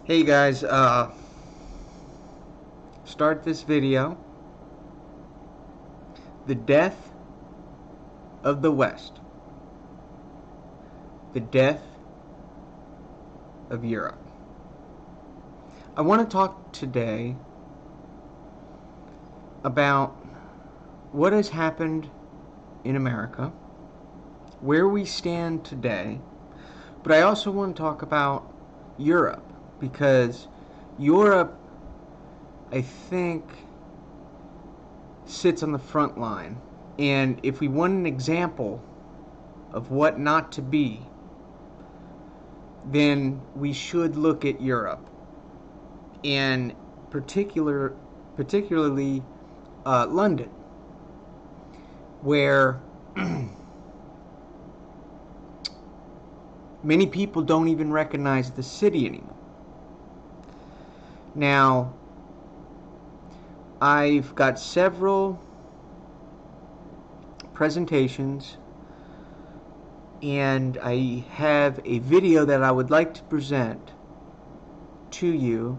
Hey guys, start this video. The death of the West. The death of Europe. I want to talk today about what has happened in America, where we stand today, but I also want to talk about Europe, because Europe, I think, sits on the front line. And if we want an example of what not to be, then we should look at Europe, and particularly London, where many people don't even recognize the city anymore. Now, I've got several presentations, and I have a video that I would like to present to you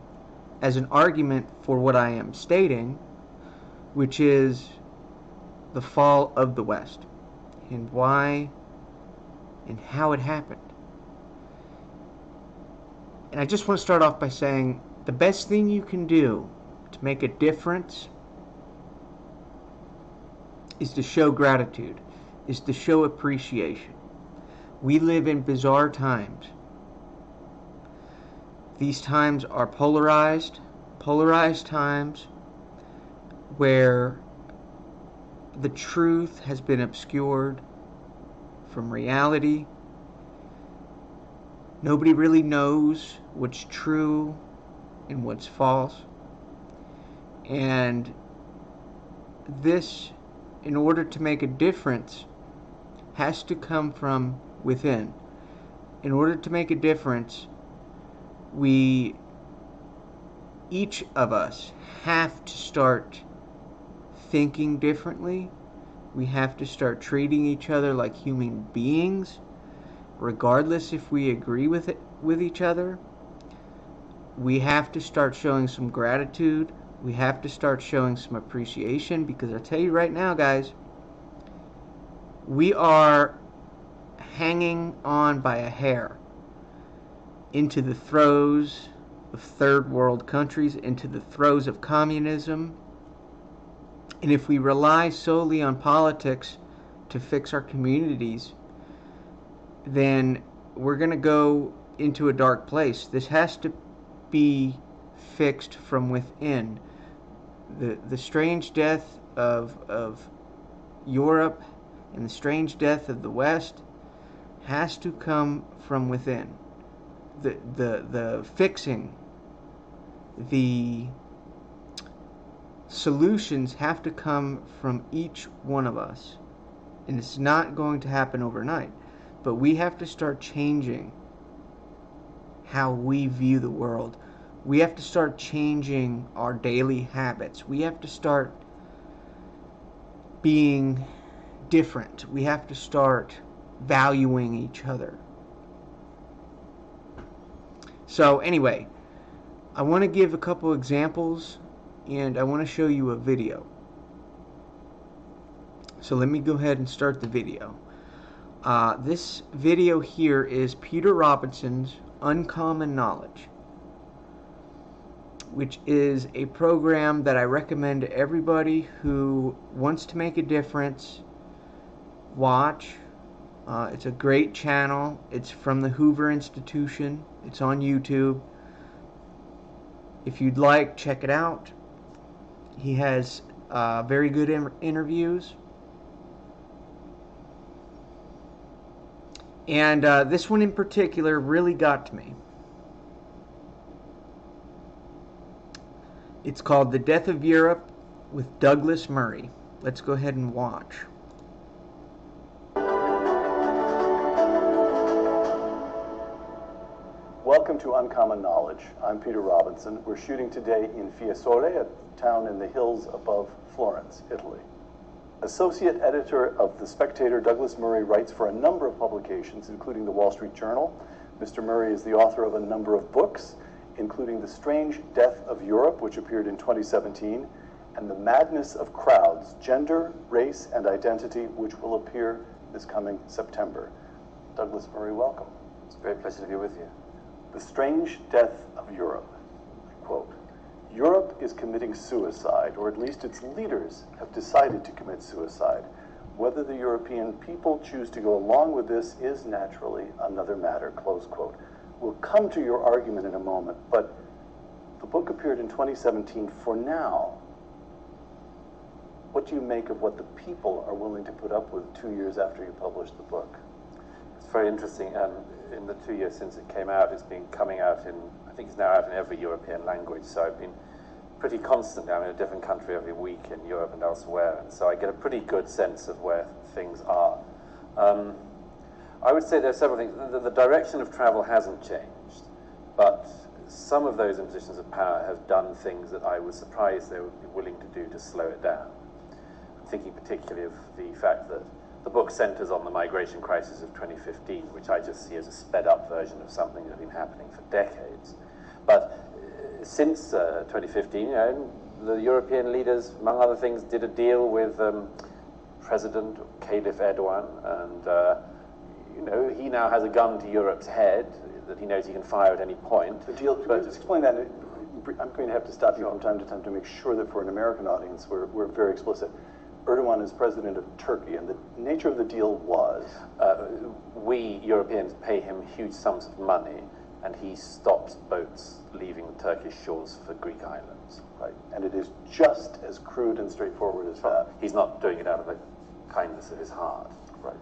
as an argument for what I am stating, which is the fall of the West, and why and how it happened. And I just want to start off by saying the best thing you can do to make a difference is to show gratitude, is to show appreciation. We live in bizarre times. These times are polarized times where the truth has been obscured from reality. Nobody really knows what's true and what's false. And this, in order to make a difference, has to come from within. In order to make a difference, each of us have to start thinking differently. We have to start treating each other like human beings, regardless if we agree with each other. We have to start showing some gratitude. We have to start showing some appreciation, because I tell you right now, guys, we are hanging on by a hair into the throes of third world countries, into the throes of communism. And if we rely solely on politics to fix our communities, then we're going to go into a dark place. This has to be fixed from within. The strange death of Europe and the strange death of the West has to come from within. The fixing, the solutions have to come from each one of us. And it's not going to happen overnight. But we have to start changing how we view the world. We have to start changing our daily habits. We have to start being different. We have to start valuing each other. So anyway, I want to give a couple examples, and I want to show you a video. So let me go ahead and start the video. This video here is Peter Robinson's Uncommon Knowledge, which is a program that I recommend to everybody who wants to make a difference watch. It's a great channel. It's from the Hoover Institution. It's on YouTube. If you'd like, check it out. He has very good interviews. And this one in particular really got to me. It's called The Death of Europe with Douglas Murray. Let's go ahead and watch. Welcome to Uncommon Knowledge. I'm Peter Robinson. We're shooting today in Fiesole, a town in the hills above Florence, Italy. Associate editor of The Spectator, Douglas Murray writes for a number of publications, including the Wall Street Journal. Mr. Murray is the author of a number of books, including The Strange Death of Europe, which appeared in 2017, and The Madness of Crowds, Gender, Race, and Identity, which will appear this coming September. Douglas Murray, welcome. It's a great pleasure to be with you. The Strange Death of Europe. Quote, Europe is committing suicide, or at least its leaders have decided to commit suicide. Whether the European people choose to go along with this is naturally another matter, close quote. We'll come to your argument in a moment, but the book appeared in 2017. For now, what do you make of what the people are willing to put up with 2 years after you published the book? It's very interesting. In the 2 years since it came out, it's been coming out in, I think it's now out in every European language, so I've been pretty constant. I'm in a different country every week in Europe and elsewhere, and so I get a pretty good sense of where things are. I would say there are several things. The direction of travel hasn't changed, but some of those in positions of power have done things that I was surprised they would be willing to do to slow it down. I'm thinking particularly of the fact that the book centers on the migration crisis of 2015, which I just see as a sped-up version of something that had been happening for decades. But since 2015, the European leaders, among other things, did a deal with President Caliph Erdogan, and he now has a gun to Europe's head that he knows he can fire at any point. The deal, just explain that. I'm going to have to stop you from time to time to make sure that for an American audience we're very explicit. Erdogan is president of Turkey, and the nature of the deal was? We Europeans pay him huge sums of money, and he stops boats leaving the Turkish shores for Greek islands. Right, and it is just as crude and straightforward as that. He's not doing it out of the kindness of his heart. Right.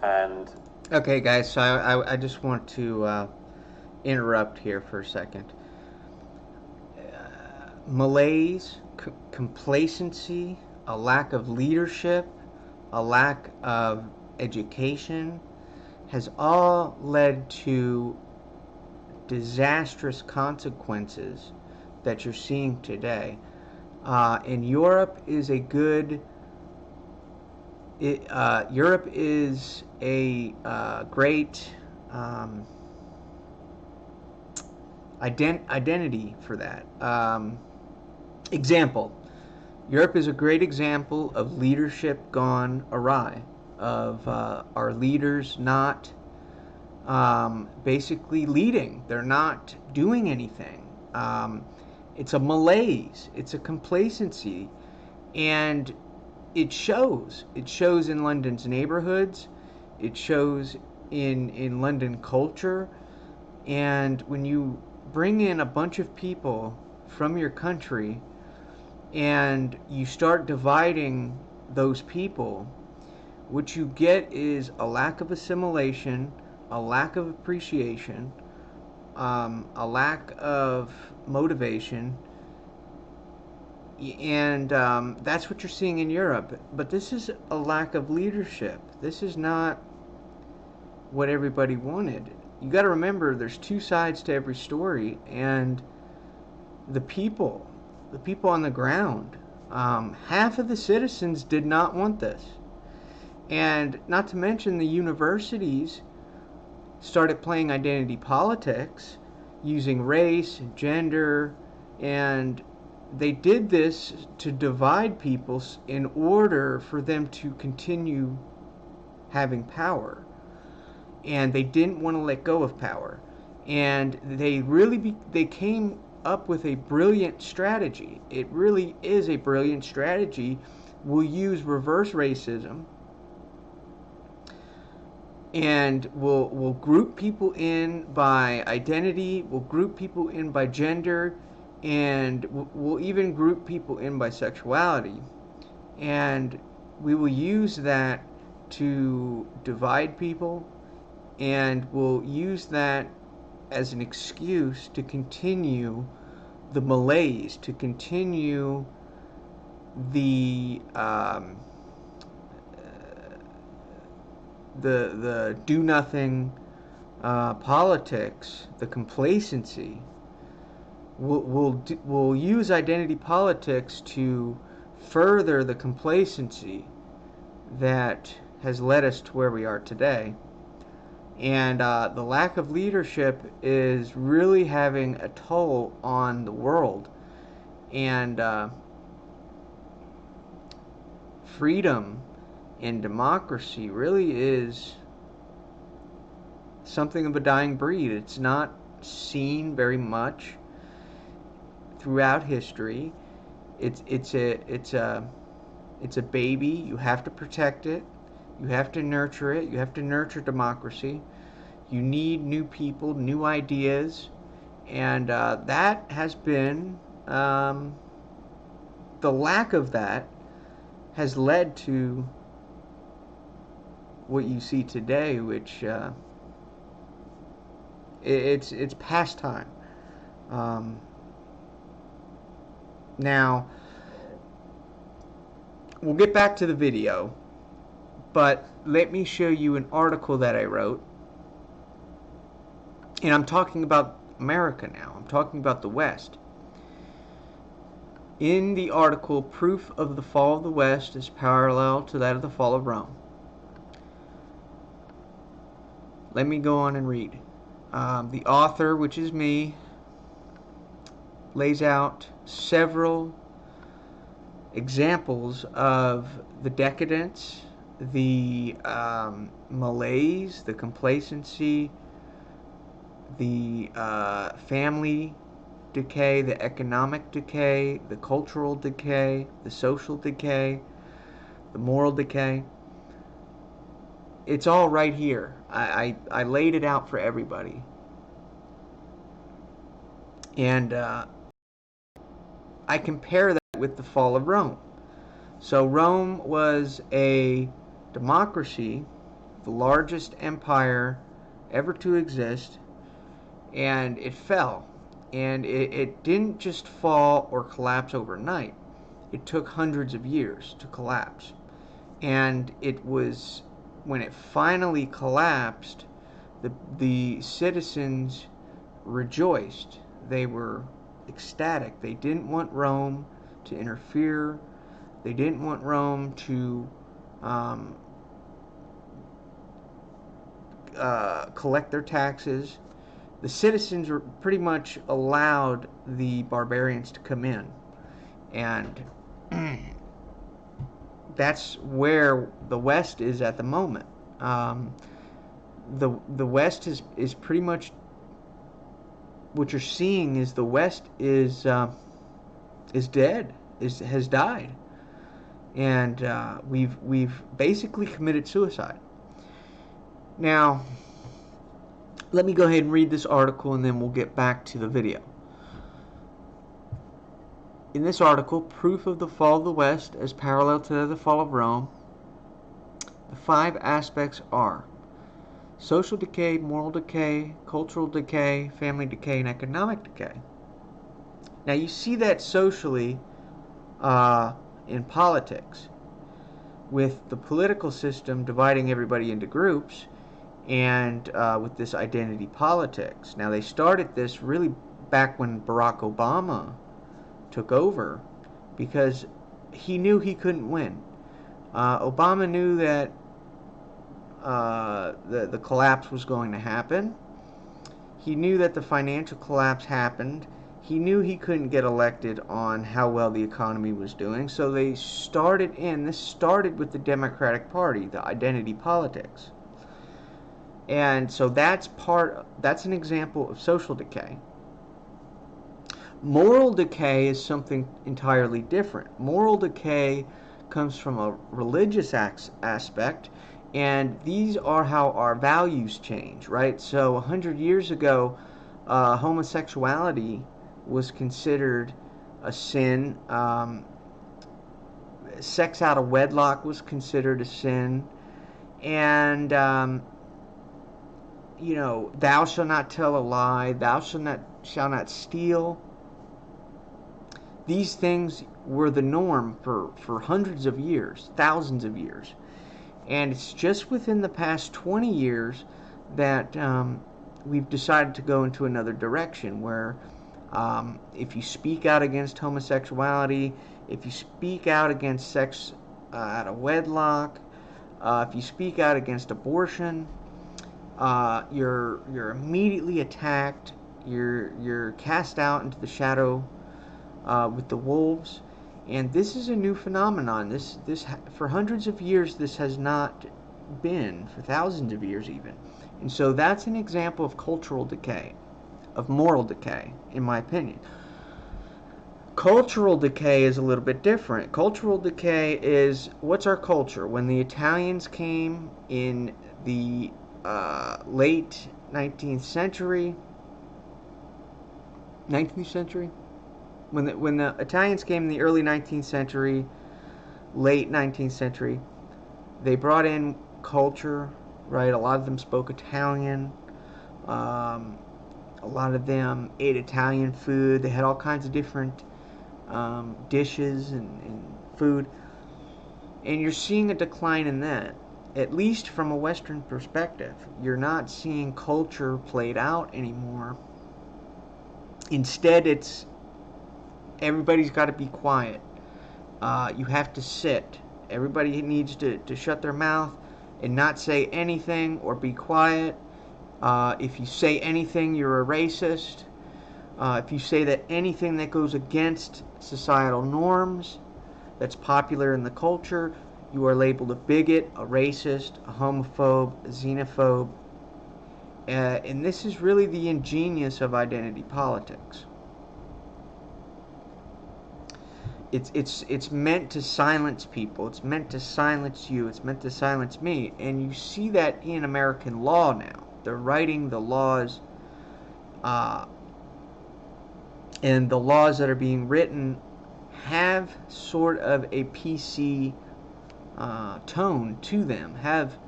And Okay, guys, so I just want to interrupt here for a second. Malaise, complacency, a lack of leadership, a lack of education has all led to disastrous consequences that you're seeing today. And Europe is a good... Europe is a great identity for that. Example. Europe is a great example of leadership gone awry, of our leaders not basically leading. They're not doing anything. It's a malaise. It's a complacency. And it shows. It shows in London's neighborhoods. It shows in London culture. And when you bring in a bunch of people from your country and you start dividing those people, what you get is a lack of assimilation, a lack of appreciation, a lack of motivation, and that's what you're seeing in Europe. But this is a lack of leadership. This is not what everybody wanted. You got to remember, there's two sides to every story, and the people on the ground, half of the citizens did not want this. And not to mention the universities started playing identity politics, using race and gender, and they did this to divide people in order for them to continue having power. And they didn't want to let go of power. And they came up with a brilliant strategy. It really is a brilliant strategy. We'll use reverse racism, and we'll group people in by identity, we'll group people in by gender, and we'll even group people in by sexuality. And we will use that to divide people, and we'll use that as an excuse to continue the malaise, to continue the do nothing politics, the complacency. We'll use identity politics to further the complacency that has led us to where we are today. And the lack of leadership is really having a toll on the world. And freedom and democracy really is something of a dying breed. It's not seen very much throughout history. It's a baby. You have to protect it. You have to nurture it. You have to nurture democracy. You need new people, new ideas, and that has been the lack of that has led to what you see today, which it's past time. Now, we'll get back to the video, but let me show you an article that I wrote. And I'm talking about America now. I'm talking about the West. In the article, proof of the fall of the West is parallel to that of the fall of Rome. Let me go on and read. The author, which is me, lays out several examples of the decadence, the malaise, the complacency, the family decay, the economic decay, the cultural decay, the social decay, the moral decay. It's all right here. I laid it out for everybody. And I compare that with the fall of Rome. So Rome was a democracy, the largest empire ever to exist, and it fell. And it didn't just fall or collapse overnight. It took hundreds of years to collapse. And it was, when it finally collapsed, the citizens rejoiced. They were ecstatic. They didn't want Rome to interfere. They didn't want Rome to collect their taxes. The citizens were pretty much allowed the barbarians to come in. And that's where the West is at the moment. The West is pretty much, what you're seeing is the West is dead, has died, and we've basically committed suicide. Now, let me go ahead and read this article, and then we'll get back to the video. In this article, proof of the fall of the West as parallel to the fall of Rome, the 5 aspects are social decay, moral decay, cultural decay, family decay, and economic decay. Now you see that socially in politics, with the political system dividing everybody into groups, and with this identity politics. Now they started this really back when Barack Obama took over, because he knew he couldn't win. Obama knew that the collapse was going to happen. He knew that the financial collapse happened. He knew he couldn't get elected on how well the economy was doing. So they started this started with the Democratic Party, the identity politics. And so that's an example of social decay. Moral decay is something entirely different. Moral decay comes from a religious aspect, and these are how our values change, right? So 100 years ago, homosexuality was considered a sin. Sex out of wedlock was considered a sin. And, thou shalt not tell a lie, thou shalt not steal. These things were the norm for hundreds of years, thousands of years. And it's just within the past 20 years that we've decided to go into another direction, where if you speak out against homosexuality, if you speak out against sex out of wedlock, if you speak out against abortion, you're immediately attacked. You're cast out into the shadow with the wolves, and this is a new phenomenon. This for hundreds of years this has not been, for thousands of years even, and so that's an example of cultural decay, of moral decay, in my opinion. Cultural decay is a little bit different. Cultural decay is, what's our culture? When the Italians came in the late 19th century, when the Italians came in the early 19th century, late 19th century, they brought in culture, right? A lot of them spoke Italian. A lot of them ate Italian food. They had all kinds of different dishes and food, and you're seeing a decline in that, at least from a Western perspective. You're not seeing culture played out anymore. Instead, it's everybody's got to be quiet. You have to sit. Everybody needs to shut their mouth and not say anything or be quiet. If you say anything, you're a racist. If you say that anything that goes against societal norms that's popular in the culture, you are labeled a bigot, a racist, a homophobe, a xenophobe. And this is really the ingenious of identity politics. It's meant to silence people. It's meant to silence you. It's meant to silence me. And you see that in American law now. They're writing the laws, and the laws that are being written have sort of a PC tone to them, have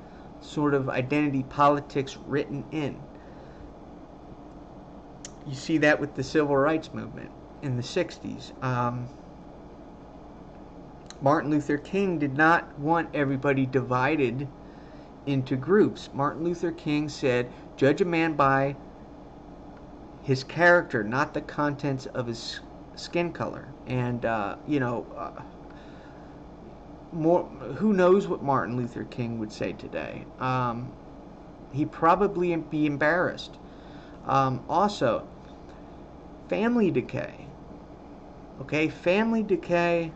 sort of identity politics written in. You see that with the civil rights movement in the 60s. Martin Luther King did not want everybody divided into groups. Martin Luther King said, judge a man by his character, not the contents of his skin color. And, who knows what Martin Luther King would say today? He'd probably be embarrassed. Also, family decay. Okay, family decay.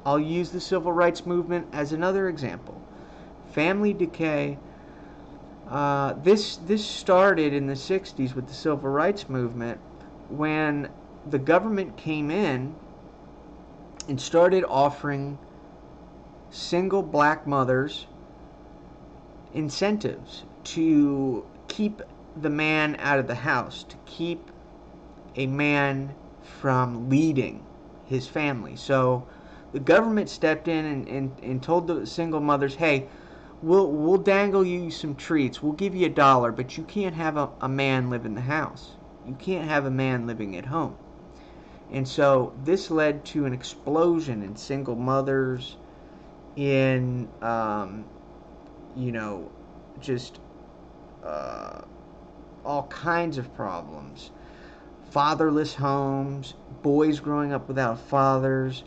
I'll use the civil rights movement as another example. Family decay. This started in the 60s with the civil rights movement, when the government came in and started offering single black mothers incentives to keep the man out of the house, to keep a man from leading his family. So the government stepped in and told the single mothers, hey, we'll dangle you some treats. We'll give you $1, but you can't have a man live in the house. You can't have a man living at home. And so this led to an explosion in single mothers, in, just all kinds of problems. Fatherless homes, boys growing up without fathers.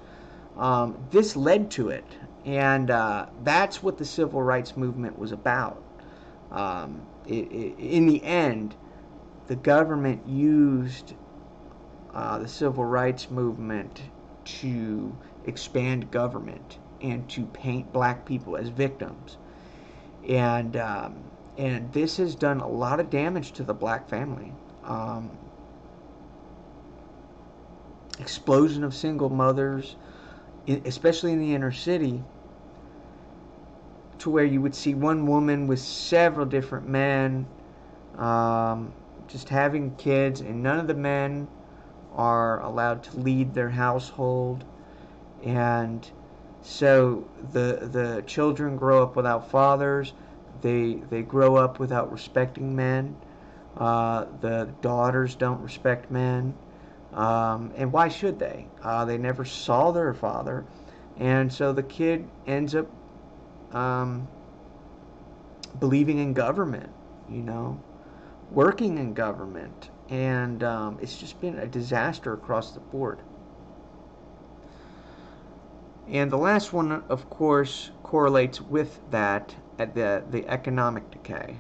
This led to it. And that's what the civil rights movement was about. In the end, the government used the civil rights movement to expand government and to paint black people as victims. And this has done a lot of damage to the black family. Explosion of single mothers, especially in the inner city, to where you would see one woman with several different men, just having kids, and none of the men are allowed to lead their household. And so the children grow up without fathers. They grow up without respecting men. The daughters don't respect men. And why should they? They never saw their father. And so the kid ends up believing in government, working in government. And it's just been a disaster across the board. And the last one, of course, correlates with that, at the economic decay.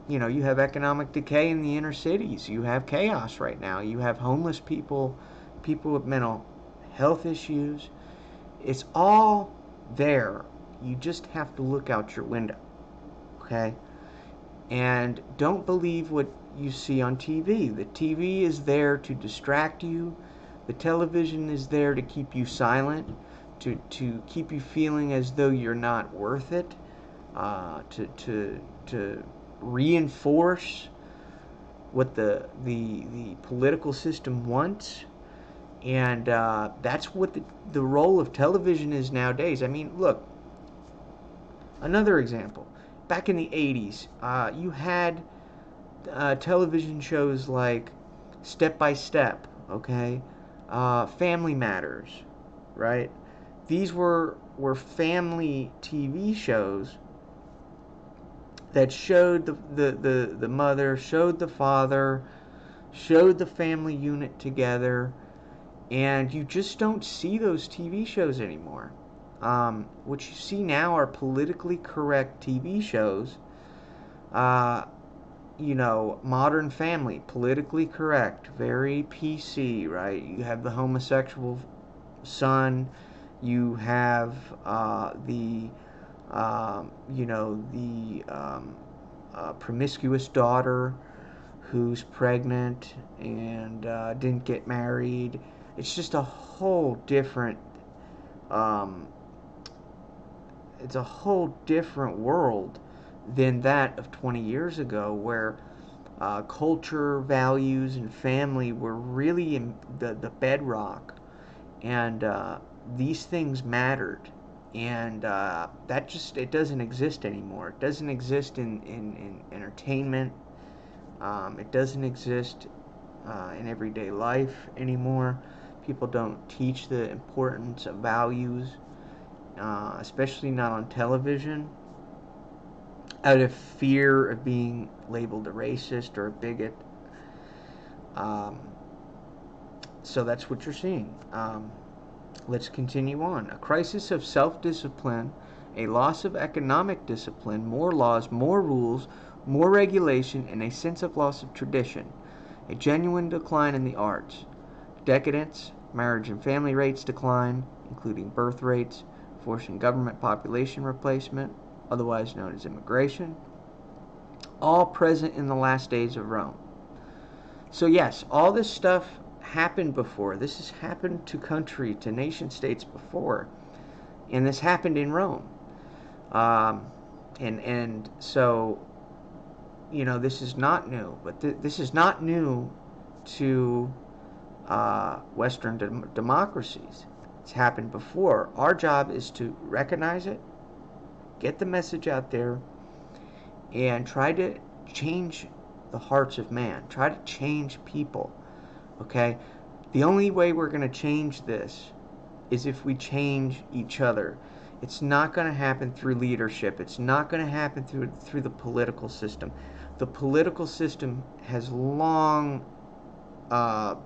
You have economic decay in the inner cities. You have chaos right now. You have homeless people, people with mental health issues. It's all there. You just have to look out your window, okay? And don't believe what you see on TV. The TV is there to distract you. The television is there to keep you silent, to keep you feeling as though you're not worth it, to reinforce what the political system wants. And that's what the role of television is nowadays. I mean, look, another example. Back in the 80s, you had television shows like Step by Step, okay? Family Matters, right? These were family TV shows that showed the mother, showed the father, showed the family unit together, and you just don't see those TV shows anymore. What you see now are politically correct TV shows. Modern Family, politically correct, very PC, right? You have the homosexual son, you have the promiscuous daughter who's pregnant and didn't get married. It's just a whole different world than that of 20 years ago, where culture, values, and family were really in the bedrock, and these things mattered. And it doesn't exist anymore. It doesn't exist in entertainment. It doesn't exist in everyday life anymore. People don't teach the importance of values, especially not on television, out of fear of being labeled a racist or a bigot. So that's what you're seeing. Let's continue on. A crisis of self-discipline, a loss of economic discipline, more laws, more rules, more regulation, and a sense of loss of tradition. A genuine decline in the arts. Decadence, marriage and family rates decline, including birth rates, forcing government population replacement, otherwise known as immigration, all present in the last days of Rome. So yes, all this stuff happened before. This has happened to nation states before, and this happened in Rome. And so, this is not new, but this is not new to Western democracies. It's happened before. Our job is to recognize it, get the message out there, and try to change the hearts of man. Try to change people. Okay? The only way we're going to change this is if we change each other. It's not going to happen through leadership. It's not going to happen through the political system. The political system has long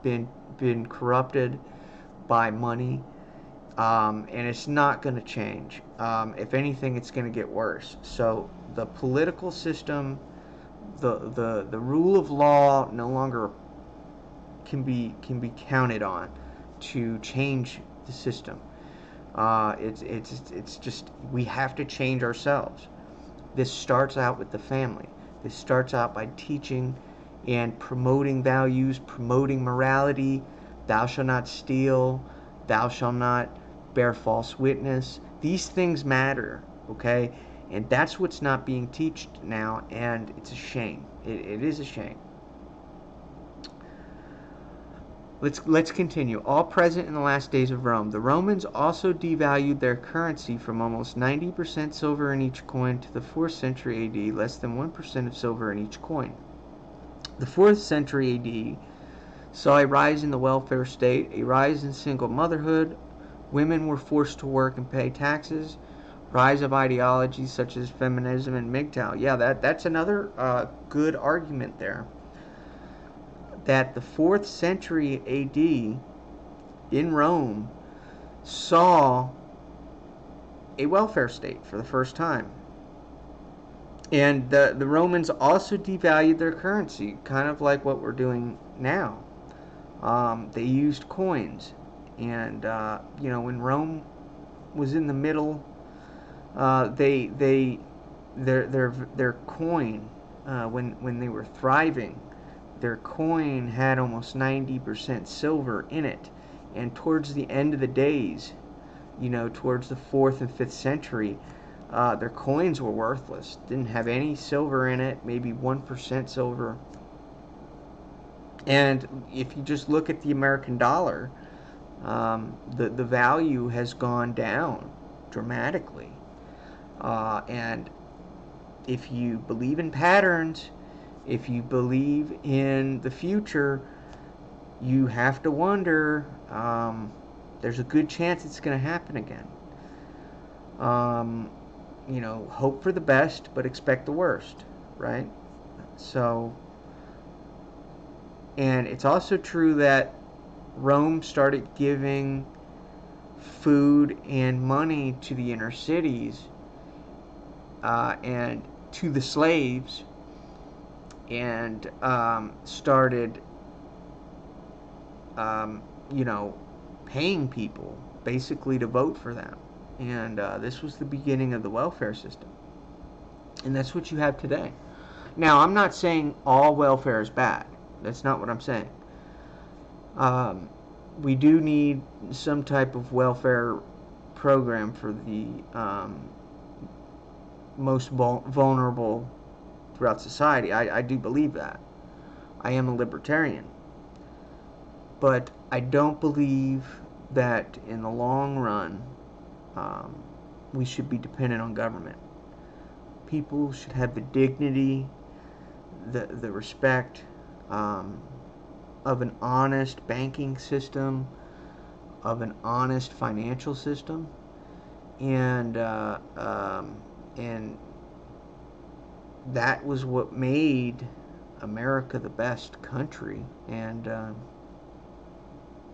been corrupted by money, and it's not going to change. If anything, it's going to get worse. So the political system, the rule of law no longer can be counted on to change the system. It's just, we have to change ourselves. This starts out with the family. This starts out by teaching and promoting values, promoting morality. Thou shalt not steal. Thou shalt not bear false witness. These things matter, okay? And that's what's not being taught now, and it's a shame. It is a shame. Let's continue. All present in the last days of Rome. The Romans also devalued their currency from almost 90% silver in each coin to the 4th century AD, less than 1% of silver in each coin. The 4th century AD saw a rise in the welfare state, a rise in single motherhood. Women were forced to work and pay taxes. Rise of ideologies such as feminism and MGTOW. Yeah, that's another good argument there. That the 4th century AD in Rome saw a welfare state for the first time. And the Romans also devalued their currency, kind of like what we're doing now. They used coins, and when Rome was in the middle, their coin, when they were thriving, their coin had almost 90% silver in it, and towards the end of the days, towards the 4th and 5th century, their coins were worthless. Didn't have any silver in it, maybe 1% silver. And if you just look at the American dollar, the value has gone down dramatically. And if you believe in patterns, if you believe in the future, you have to wonder, there's a good chance it's going to happen again. Hope for the best, but expect the worst, right? So, and it's also true that Rome started giving food and money to the inner cities, and to the slaves, and started, paying people basically to vote for them. And this was the beginning of the welfare system. And that's what you have today. Now, I'm not saying all welfare is bad. That's not what I'm saying. We do need some type of welfare program for the most vulnerable throughout society. I do believe that. I am a libertarian. But I don't believe that in the long run, we should be dependent on government. People should have the dignity, the respect of an honest banking system, of an honest financial system, and that was what made America the best country. And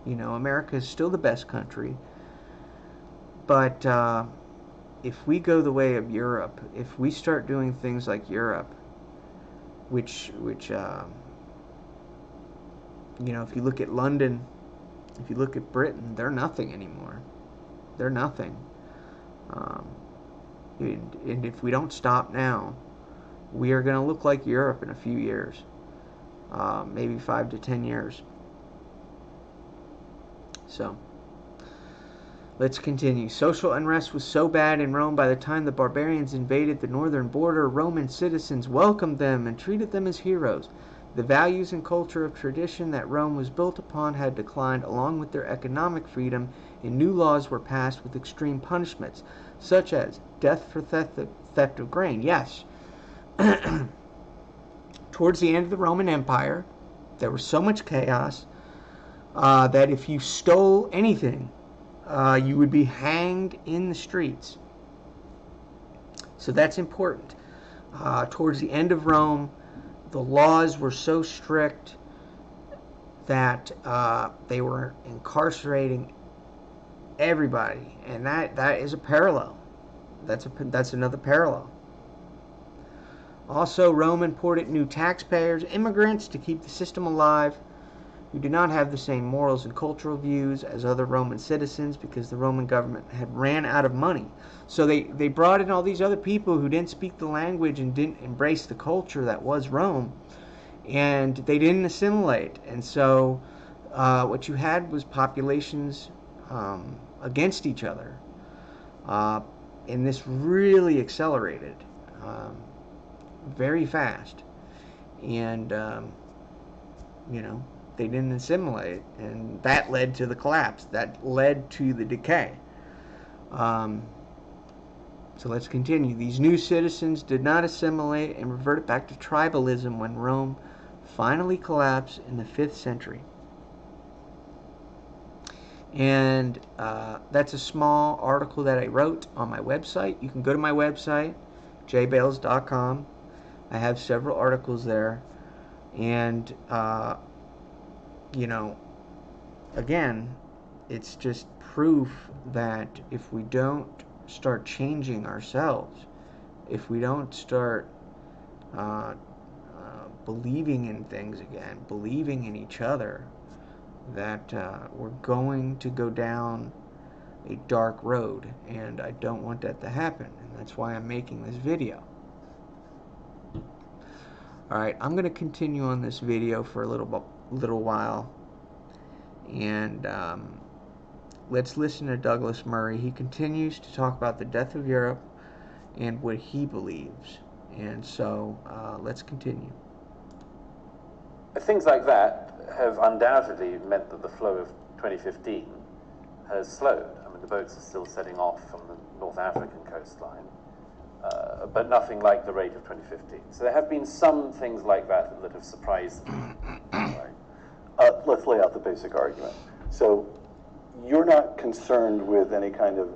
America is still the best country. But if we go the way of Europe, if we start doing things like Europe, which if you look at London, if you look at Britain, they're nothing anymore. They're nothing. And if we don't stop now, we are going to look like Europe in a few years, maybe 5 to 10 years. So, let's continue. Social unrest was so bad in Rome by the time the barbarians invaded the northern border, Roman citizens welcomed them and treated them as heroes. The values and culture of tradition that Rome was built upon had declined along with their economic freedom, and new laws were passed with extreme punishments, such as death for theft of grain. Yes. Towards the end of the Roman Empire, there was so much chaos that if you stole anything, you would be hanged in the streets. So that's important. Towards the end of Rome, the laws were so strict that they were incarcerating everybody, and that is a parallel. That's another parallel. Also, Rome imported new taxpayers, immigrants, to keep the system alive, who did not have the same morals and cultural views as other Roman citizens because the Roman government had ran out of money. So they brought in all these other people who didn't speak the language and didn't embrace the culture that was Rome, and they didn't assimilate. And so what you had was populations against each other. And this really accelerated very fast. And, they didn't assimilate, and that led to the collapse. That led to the decay. So let's continue. These new citizens did not assimilate and reverted back to tribalism when Rome finally collapsed in the 5th century. And that's a small article that I wrote on my website. You can go to my website, jbales.com. I have several articles there. And again, it's just proof that if we don't start changing ourselves, if we don't start uh, believing in things again, believing in each other, that we're going to go down a dark road, and I don't want that to happen, and that's why I'm making this video. Alright, I'm going to continue on this video for a little while, and let's listen to Douglas Murray. He continues to talk about the death of Europe and what he believes, and so let's continue. Things like that have undoubtedly meant that the flow of 2015 has slowed. I mean, the boats are still setting off from the North African coastline, but nothing like the rate of 2015. So there have been some things like that that have surprised me. Right. Let's lay out the basic argument. So you're not concerned with any kind of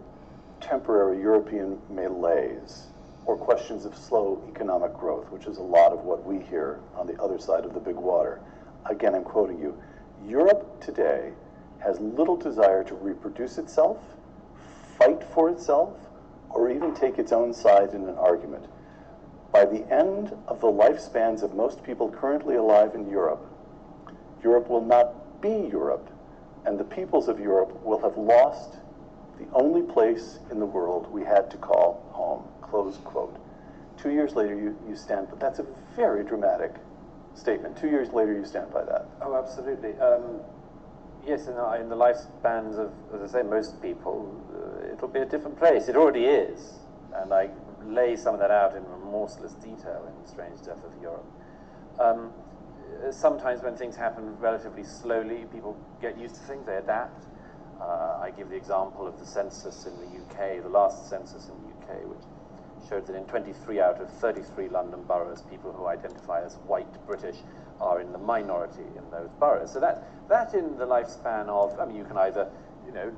temporary European malaise or questions of slow economic growth, which is a lot of what we hear on the other side of the big water. Again, I'm quoting you. Europe today has little desire to reproduce itself, fight for itself, or even take its own side in an argument. By the end of the lifespans of most people currently alive in Europe, Europe will not be Europe, and the peoples of Europe will have lost the only place in the world we had to call home, close quote. 2 years later, you stand, but that's a very dramatic statement. 2 years later, you stand by that. Oh, absolutely. Yes, in the lifespans of, as I say, most people, it'll be a different place. It already is. And I lay some of that out in remorseless detail in The Strange Death of Europe. Sometimes when things happen relatively slowly, people get used to things, they adapt. I give the example of the census in the UK, the last census in the UK, which showed that in 23 out of 33 London boroughs, people who identify as white British are in the minority in those boroughs. So that in the lifespan of, I mean, you can either,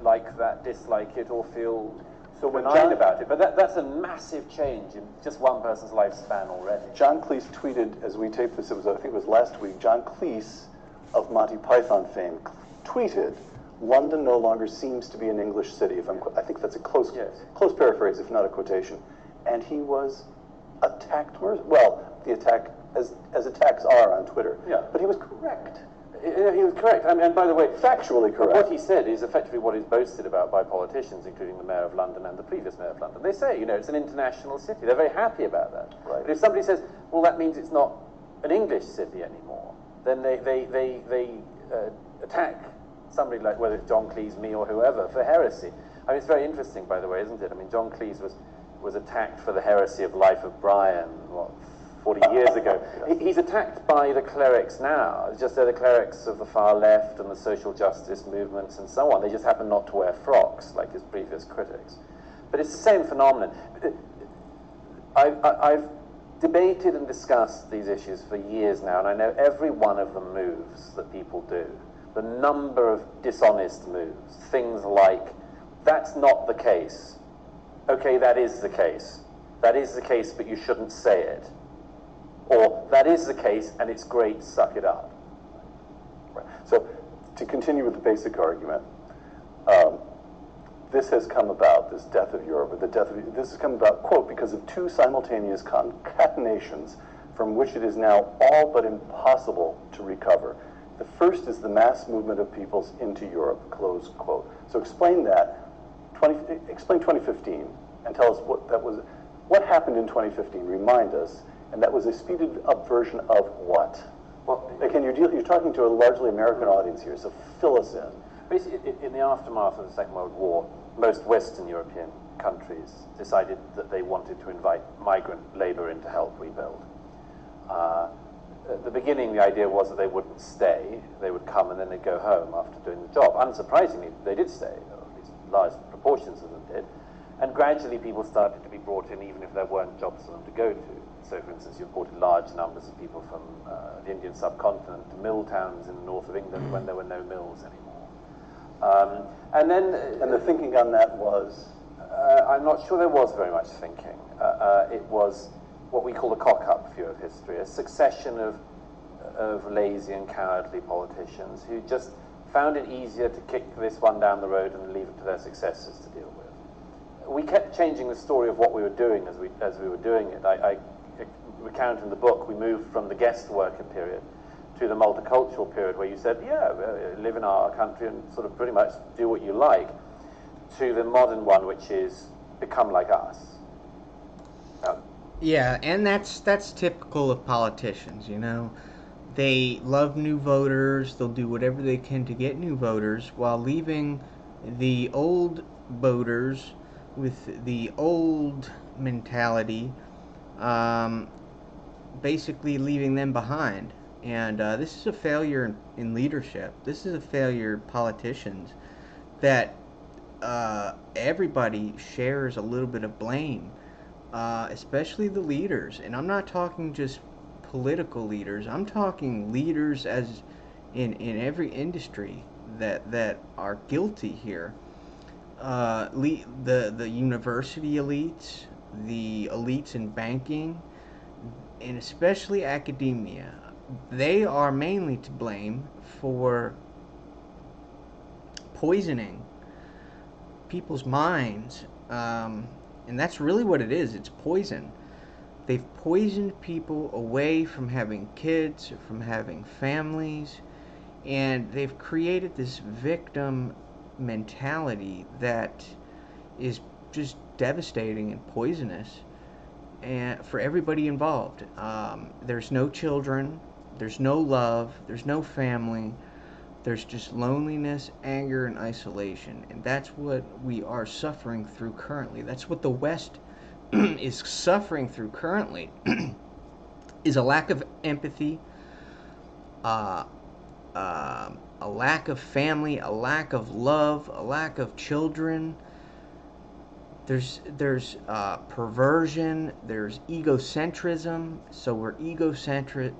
like that, dislike it, or feel so benign about it. But that's a massive change in just one person's lifespan already. John Cleese tweeted, as we taped this, I think it was last week, John Cleese of Monty Python fame tweeted, "London no longer seems to be an English city." I think that's a close paraphrase, if not a quotation. And he was attacked. Well, the attack, as attacks are on Twitter. Yeah. But he was correct. He was correct. I mean, and by the way, factually correct. What he said is effectively what is boasted about by politicians, including the mayor of London and the previous mayor of London. They say, it's an international city. They're very happy about that. Right. But if somebody says, well, that means it's not an English city anymore, then they attack somebody like, whether it's John Cleese, me, or whoever, for heresy. I mean, it's very interesting, by the way, isn't it? I mean, John Cleese was attacked for the heresy of Life of Brian, 40 years ago. Yes. He's attacked by the clerics now. It's just they're the clerics of the far left and the social justice movements and so on. They just happen not to wear frocks like his previous critics. But it's the same phenomenon. I've debated and discussed these issues for years now, and I know every one of the moves that people do. The number of dishonest moves, things like, that's not the case. Okay, that is the case. That is the case, but you shouldn't say it. Or, that is the case, and it's great, suck it up. Right. So, to continue with the basic argument, this has come about, this death of Europe, this has come about, quote, because of two simultaneous concatenations from which it is now all but impossible to recover. The first is the mass movement of peoples into Europe, close quote. So explain that. Explain 2015 and tell us what happened in 2015. Remind us. And that was a speeded up version of what? Well, again, you're talking to a largely American audience here, so fill us in. Basically, in the aftermath of the Second World War, most Western European countries decided that they wanted to invite migrant labor in to help rebuild. At the beginning, the idea was that they wouldn't stay. They would come and then they'd go home after doing the job. Unsurprisingly, they did stay, or at least large proportions of them did. And gradually, people started to be brought in, even if there weren't jobs for them to go to. So, for instance, you imported large numbers of people from the Indian subcontinent to mill towns in the north of England when there were no mills anymore. And the thinking on that was? I'm not sure there was very much thinking. It was what we call the cock-up view of history, a succession of lazy and cowardly politicians who just found it easier to kick this one down the road and leave it to their successors to deal with. We kept changing the story of what we were doing as we were doing it. I recount in the book, we moved from the guest worker period to the multicultural period where you said, yeah, live in our country and sort of pretty much do what you like, to the modern one, which is become like us. Yeah, and that's typical of politicians, They love new voters, they'll do whatever they can to get new voters while leaving the old voters with the old mentality, basically leaving them behind. And this is a failure in leadership. This is a failure in politicians that everybody shares a little bit of blame, especially the leaders. And I'm not talking just political leaders. I'm talking leaders as in every industry that are guilty here. The university elites, the elites in banking, and especially academia, they are mainly to blame for poisoning people's minds, and that's really what it is. It's poison. They've poisoned people away from having kids, from having families, and they've created this victim mentality that is just devastating and poisonous and for everybody involved. There's no children, there's no love, there's no family, there's just loneliness, anger, and isolation. And that's what we are suffering through currently. That's what the West is suffering through currently, is a lack of empathy, a lack of family, a lack of love, a lack of children. There's perversion, there's egocentrism, so we're egocentric,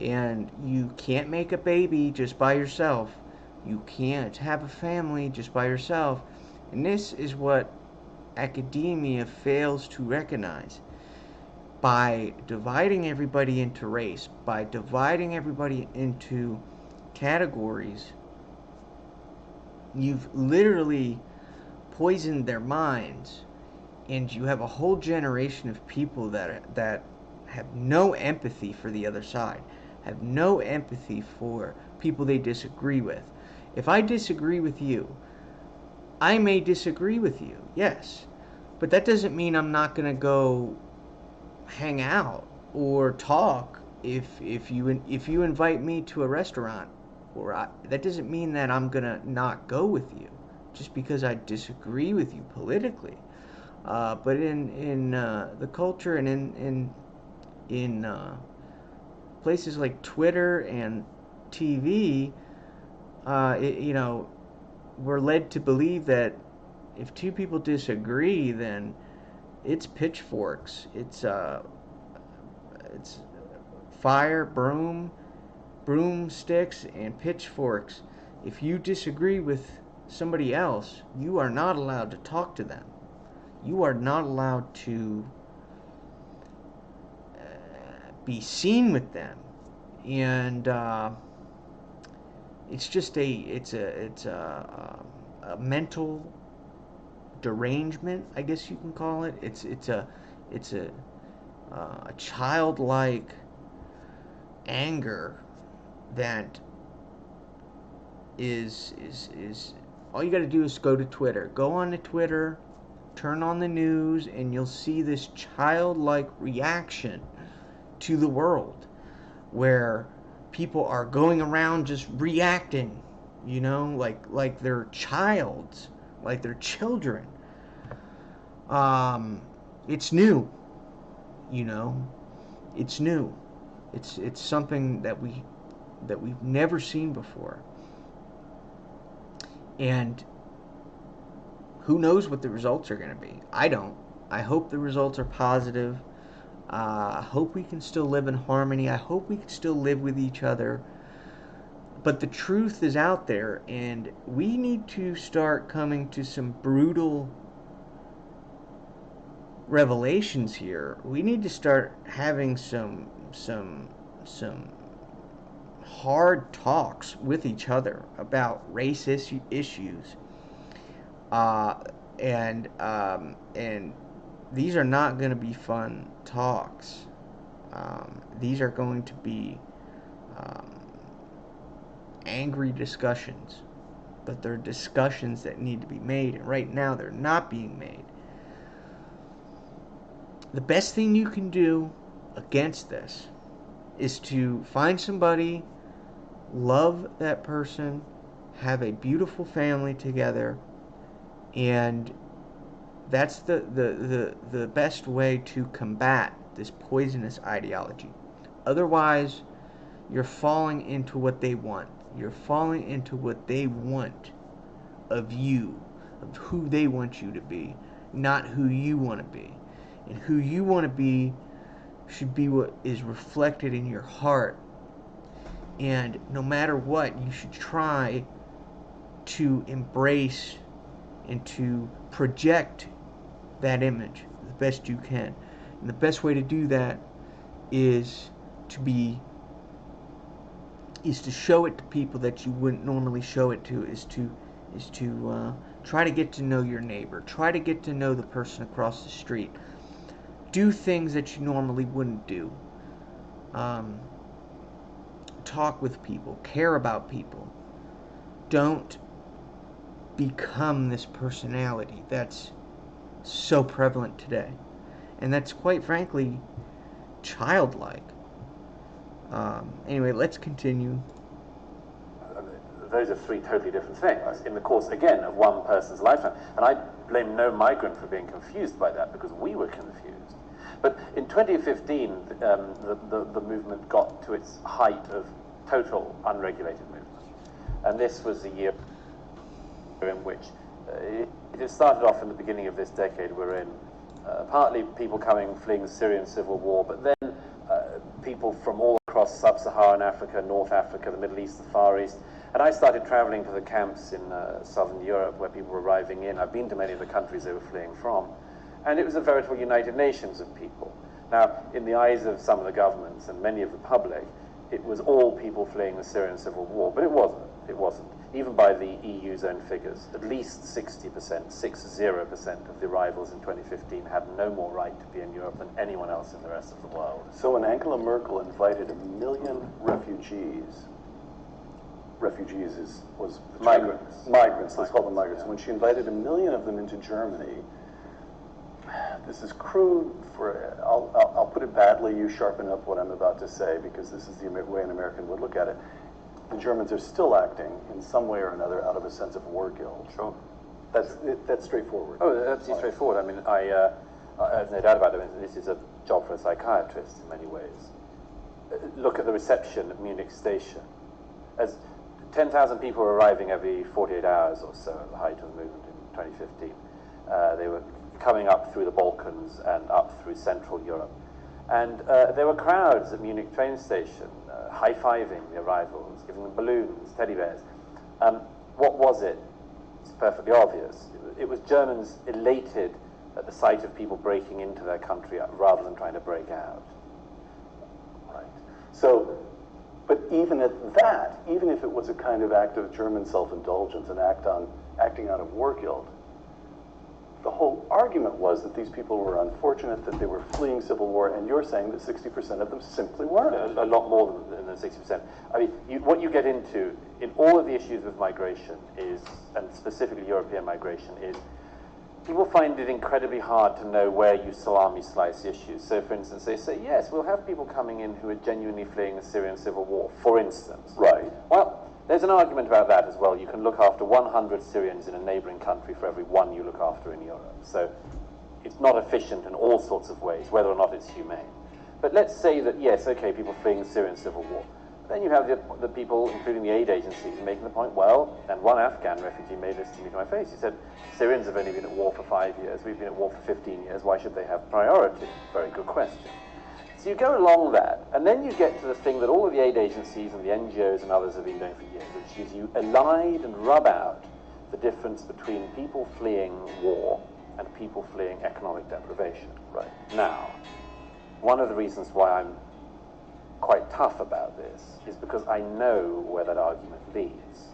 and you can't make a baby just by yourself. You can't have a family just by yourself. And this is what academia fails to recognize. By dividing everybody into race, by dividing everybody into categories, you've literally poisoned their minds, and you have a whole generation of people that have no empathy for the other side, have no empathy for people they disagree with. If I disagree with you, I may disagree with you, yes, but that doesn't mean I'm not going to go hang out or talk if you invite me to a restaurant, that doesn't mean that I'm going to not go with you just because I disagree with you politically. But in the culture and in places like Twitter and TV, we're led to believe that if two people disagree, then it's pitchforks, it's fire, broomsticks, and pitchforks. If you disagree with somebody else, you are not allowed to talk to them. You are not allowed to be seen with them, and it's just a mental derangement, I guess you can call it. It's a childlike anger that is all you got to do is go to Twitter. Go on to Twitter, turn on the news, and you'll see this childlike reaction to the world where people are going around just reacting, like they're childs, like they're children. It's new, it's new. It's something that we've never seen before. And who knows what the results are going to be? I don't. I hope the results are positive. I hope we can still live in harmony. I hope we can still live with each other. But the truth is out there, and we need to start coming to some brutal revelations here. We need to start having some hard talks with each other about race issues, and these are not going to be fun talks. These are going to be um, angry discussions, but they're discussions that need to be made, and right now they're not being made. The best thing you can do against this is to find somebody, love that person, have a beautiful family together, and that's the best way to combat this poisonous ideology. Otherwise, you're falling into what they want. You're falling into what they want of you, of who they want you to be, not who you want to be. And who you want to be should be what is reflected in your heart. And no matter what, you should try to embrace and to project that image the best you can. And the best way to do that is to show it to people that you wouldn't normally show it to, is to try to get to know your neighbor, try to get to know the person across the street, do things that you normally wouldn't do, talk with people, care about people. Don't become this personality that's so prevalent today, and that's quite frankly childlike. Anyway, let's continue. Those are three totally different things in the course, again, of one person's lifetime. And I blame no migrant for being confused by that, because we were confused. But in 2015, the movement got to its height of total unregulated movement. And this was the year in which it started off in the beginning of this decade we're in, partly people fleeing the Syrian civil war, but then people from all across sub-Saharan Africa, North Africa, the Middle East, the Far East. And I started traveling to the camps in southern Europe where people were arriving in. I've been to many of the countries they were fleeing from. And it was a veritable United Nations of people. Now, in the eyes of some of the governments and many of the public, it was all people fleeing the Syrian civil war, but it wasn't. It wasn't. Even by the EU's own figures, at least 60%, 60% of the arrivals in 2015 had no more right to be in Europe than anyone else in the rest of the world. So when Angela Merkel invited 1 million refugees was the migrants. Migrants, let's call them migrants. Yeah. When she invited 1 million of them into Germany, this is crude. I'll put it badly. You sharpen up what I'm about to say, because this is the way an American would look at it. The Germans are still acting in some way or another out of a sense of war guilt. Sure. That's straightforward. Oh, that's absolutely straightforward. I mean, I have no doubt about it. This is a job for a psychiatrist in many ways. Look at the reception at Munich station. As 10,000 people were arriving every 48 hours or so at the height of the movement in 2015. They were coming up through the Balkans and up through Central Europe. And there were crowds at Munich train station, high-fiving the arrivals, giving them balloons, teddy bears. What was it? It's perfectly obvious. It was Germans elated at the sight of people breaking into their country rather than trying to break out. Right. So, but even at that, even if it was a kind of act of German self-indulgence, an acting out of war guilt, the whole argument was that these people were unfortunate, that they were fleeing civil war, and you're saying that 60% of them simply weren't. A lot more than 60%. I mean, what you get into in all of the issues with migration is, and specifically European migration, is people find it incredibly hard to know where you salami slice issues. So, for instance, they say, yes, we'll have people coming in who are genuinely fleeing the Syrian civil war, for instance. Right. Well, there's an argument about that as well. You can look after 100 Syrians in a neighboring country for every one you look after in Europe. So it's not efficient in all sorts of ways, whether or not it's humane. But let's say that, yes, okay, people fleeing the Syrian civil war. Then you have the people, including the aid agencies, making the point, well, and one Afghan refugee made this to me to my face. He said, Syrians have only been at war for 5 years. We've been at war for 15 years. Why should they have priority? Very good question. So you go along that, and then you get to the thing that all of the aid agencies and the NGOs and others have been doing for years, which is you elide and rub out the difference between people fleeing war and people fleeing economic deprivation. Right. Now, one of the reasons why I'm quite tough about this is because I know where that argument leads.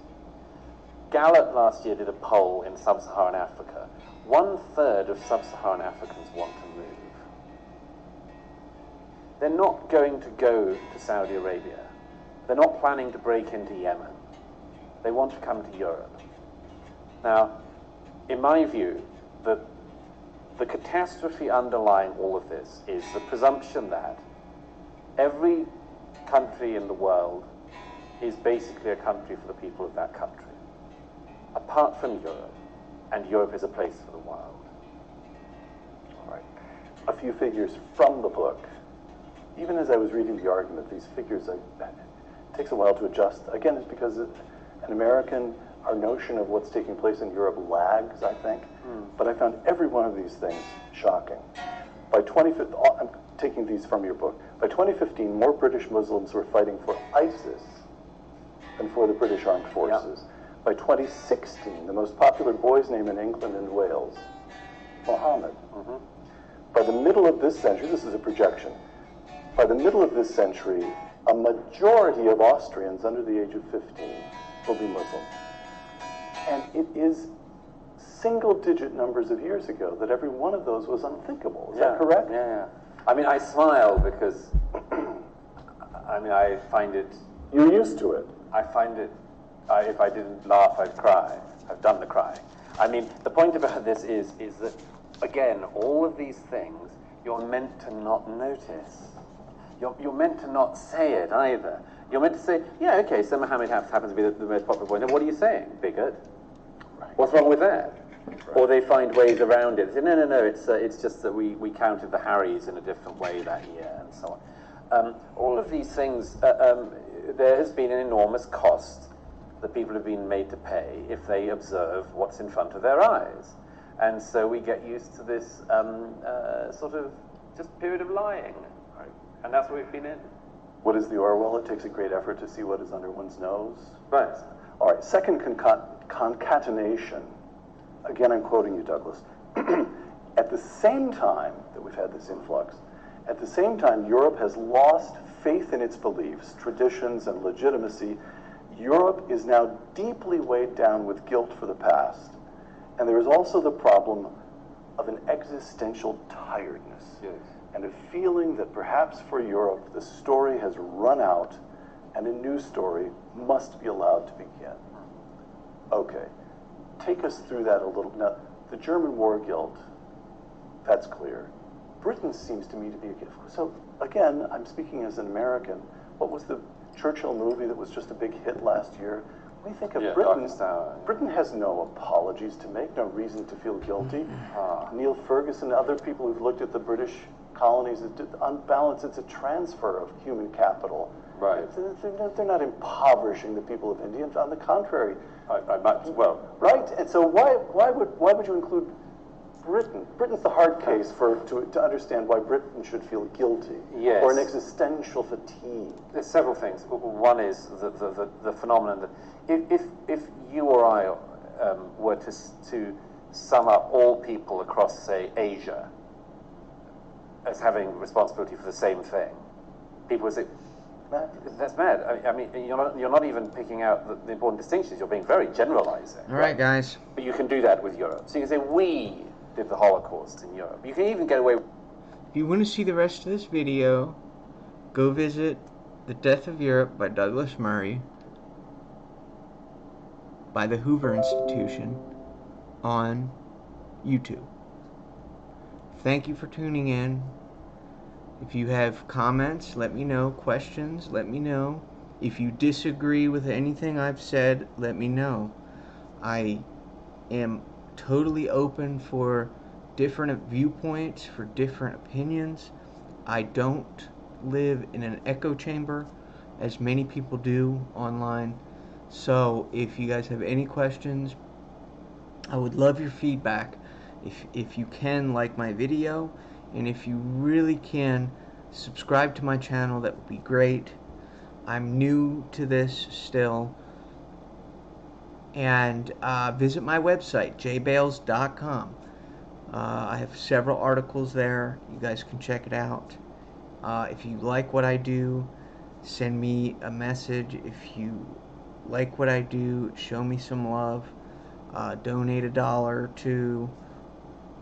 Gallup last year did a poll in sub-Saharan Africa. 1/3 of sub-Saharan Africans want to move. They're not going to go to Saudi Arabia. They're not planning to break into Yemen. They want to come to Europe. Now, in my view, the catastrophe underlying all of this is the presumption that every country in the world is basically a country for the people of that country, apart from Europe, and Europe is a place for the wild. All right. A few figures from the book. Even as I was reading the argument, these figures, it takes a while to adjust. Again, it's because an American, our notion of what's taking place in Europe lags, I think. But I found every one of these things shocking. By 2015, I'm taking these from your book. By 2015, more British Muslims were fighting for ISIS than for the British Armed Forces. Yep. By 2016, the most popular boy's name in England and Wales, Mohammed. By the middle of this century, this is a projection, by the middle of this century, a majority of Austrians under the age of 15 will be Muslim. And it is single-digit numbers of years ago that every one of those was unthinkable. Is that correct? Yeah. I mean, I smile because, I mean, I find it... You're used to it. I find it... if I didn't laugh, I'd cry. I've done the crying. I mean, the point about this is that, again, all of these things you're meant to not notice. You're meant to not say it either. You're meant to say, yeah, okay, so Mohammed happens to be the most popular boy. Now, what are you saying? Bigot? Right. What's wrong with that? Right. Or they find ways around it. They say, no, it's just that we counted the Harrys in a different way that year, and so on. All of these things, there has been an enormous cost that people have been made to pay if they observe what's in front of their eyes. And so we get used to this sort of just period of lying. Right. And that's what we've been in. What is the Orwell? It takes a great effort to see what is under one's nose. Right. All right, second concatenation. Again, I'm quoting you, Douglas. At the same time that we've had this influx, at the same time Europe has lost faith in its beliefs, traditions, and legitimacy. Europe is now deeply weighed down with guilt for the past. And there is also the problem of an existential tiredness. Yes. And a feeling that perhaps for Europe, the story has run out and a new story must be allowed to begin. Okay, take us through that a little. Now, the German war guilt, that's clear. Britain seems to me to be a gift. So again, I'm speaking as an American. What was the Churchill movie that was just a big hit last year? When you think of Britain, Britain has no apologies to make, no reason to feel guilty. Neil Ferguson, other people who've looked at the British colonies, on balance, it's a transfer of human capital. Right. They're not impoverishing the people of India. On the contrary. I might as well. Right. And so why would you include Britain? Britain's the hard case to understand why Britain should feel guilty. Yes. Or an existential fatigue. There's several things. One is the phenomenon that if you or I were to sum up all people across, say, Asia as having responsibility for the same thing, people would say, that's mad. I mean, you're not even picking out the important distinctions. You're being very generalizing. All right, guys. But you can do that with Europe. So you can say, we did the Holocaust in Europe. You can even get away with... If you want to see the rest of this video, go visit The Death of Europe by Douglas Murray by the Hoover Institution on YouTube. Thank you for tuning in. If you have comments, let me know. Questions, let me know. If you disagree with anything I've said, let me know. I am totally open for different viewpoints, for different opinions. I don't live in an echo chamber as many people do online. So if you guys have any questions, I would love your feedback. If you can, like my video, and if you really can, subscribe to my channel, that would be great. I'm new to this still. And visit my website, jbales.com. I have several articles there. You guys can check it out. If you like what I do, send me a message. If you like what I do, show me some love. Donate $1 or $2,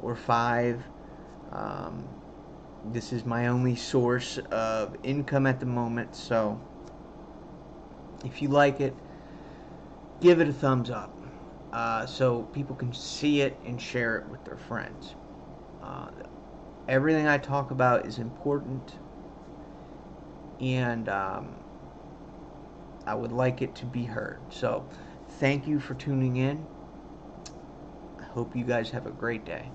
or 5. This is my only source of income at the moment, so if you like it, give it a thumbs up so people can see it and share it with their friends. Everything I talk about is important, and I would like it to be heard. So thank you for tuning in. I hope you guys have a great day.